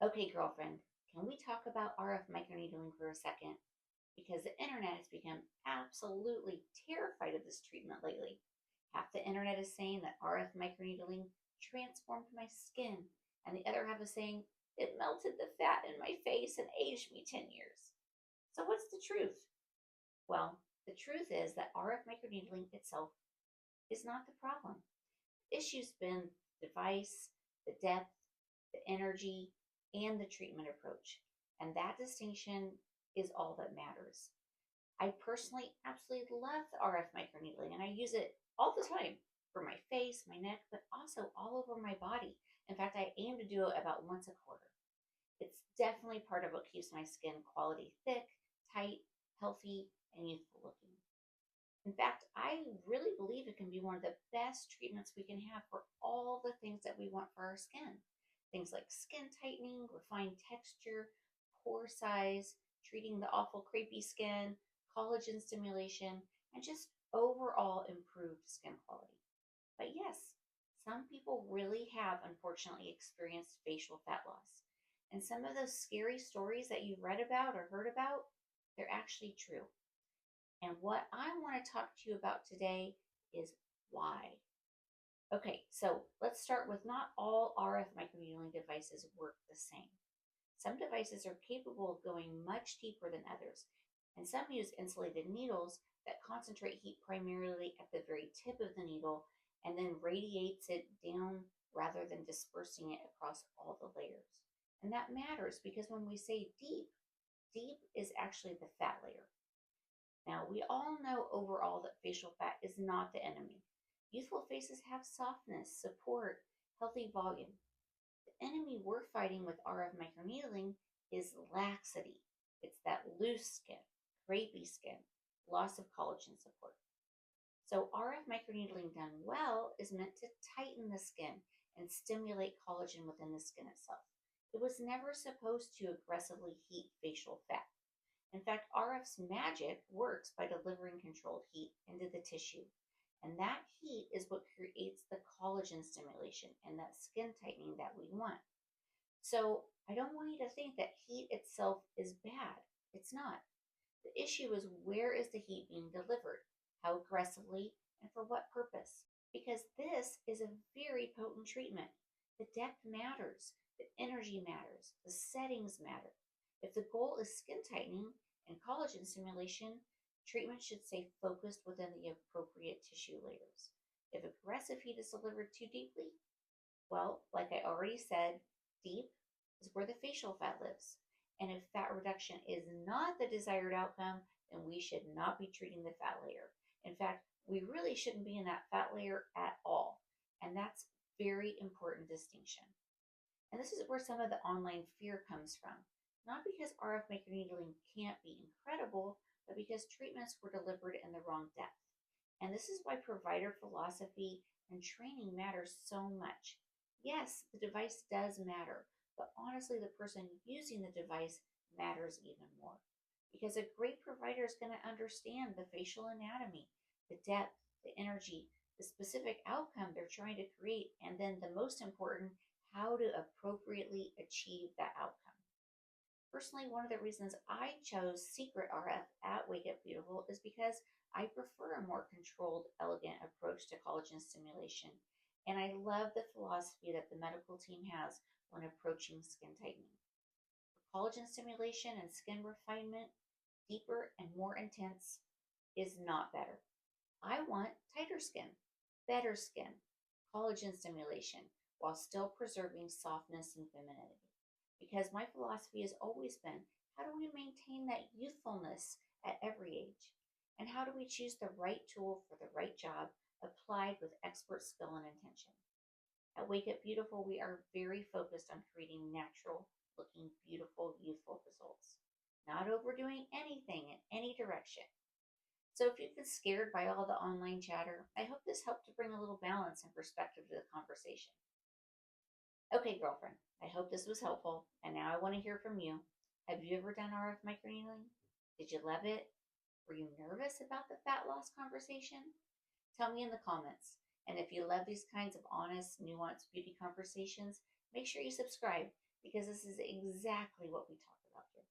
Okay, girlfriend, can we talk about RF microneedling for a second? Because the internet has become absolutely terrified of this treatment lately. Half the internet is saying that RF microneedling transformed my skin, and the other half is saying it melted the fat in my face and aged me 10 years. So, what's the truth? Well, the truth is that RF microneedling itself is not the problem. The issue's been the device, the depth, the energy, and the treatment approach. And that distinction is all that matters. I personally absolutely love the RF microneedling and I use it all the time for my face, my neck, but also all over my body. In fact, I aim to do it about once a quarter. It's definitely part of what keeps my skin quality thick, tight, healthy, and youthful looking. In fact, I really believe it can be one of the best treatments we can have for all the things that we want for our skin. Things like skin tightening, refined texture, pore size, treating the awful crepey skin, collagen stimulation, and just overall improved skin quality. But yes, some people really have unfortunately experienced facial fat loss. And some of those scary stories that you've read about or heard about, they're actually true. And what I want to talk to you about today is why. Okay, so let's start with not all RF microneedling devices work the same. Some devices are capable of going much deeper than others, and some use insulated needles that concentrate heat primarily at the very tip of the needle and then radiates it down rather than dispersing it across all the layers. And that matters because when we say deep, deep is actually the fat layer. Now, we all know overall that facial fat is not the enemy. Youthful faces have softness, support, healthy volume. The enemy we're fighting with RF microneedling is laxity. It's that loose skin, crepey skin, loss of collagen support. So, RF microneedling done well is meant to tighten the skin and stimulate collagen within the skin itself. It was never supposed to aggressively heat facial fat. In fact, RF's magic works by delivering controlled heat into the tissue. And that heat is what creates the collagen stimulation and that skin tightening that we want. So I don't want you to think that heat itself is bad. It's not. The issue is where is the heat being delivered? How aggressively and for what purpose? Because this is a very potent treatment. The depth matters, the energy matters, the settings matter. If the goal is skin tightening and collagen stimulation, treatment should stay focused within the appropriate tissue layers. If aggressive heat is delivered too deeply, well, like I already said, deep is where the facial fat lives. And if fat reduction is not the desired outcome, then we should not be treating the fat layer. In fact, we really shouldn't be in that fat layer at all. And that's very important distinction. And this is where some of the online fear comes from. Not because RF microneedling can't be incredible, but because treatments were delivered in the wrong depth. And this is why provider philosophy and training matters so much. Yes, the device does matter, but honestly, the person using the device matters even more. Because a great provider is going to understand the facial anatomy, the depth, the energy, the specific outcome they're trying to create, and then the most important, how to appropriately achieve that outcome. Personally, one of the reasons I chose Secret RF at Wake Up Beautiful is because I prefer a more controlled, elegant approach to collagen stimulation. And I love the philosophy that the medical team has when approaching skin tightening. For collagen stimulation and skin refinement, deeper and more intense is not better. I want tighter skin, better skin, collagen stimulation, while still preserving softness and femininity. Because my philosophy has always been how do we maintain that youthfulness at every age? And how do we choose the right tool for the right job applied with expert skill and intention? At Wake Up Beautiful, we are very focused on creating natural looking, beautiful, youthful results, not overdoing anything in any direction. So if you've been scared by all the online chatter, I hope this helped to bring a little balance and perspective to the conversation. Okay, girlfriend, I hope this was helpful, and now I want to hear from you. Have you ever done RF microneedling? Did you love it? Were you nervous about the fat loss conversation? Tell me in the comments. And if you love these kinds of honest, nuanced beauty conversations, make sure you subscribe because this is exactly what we talk about here.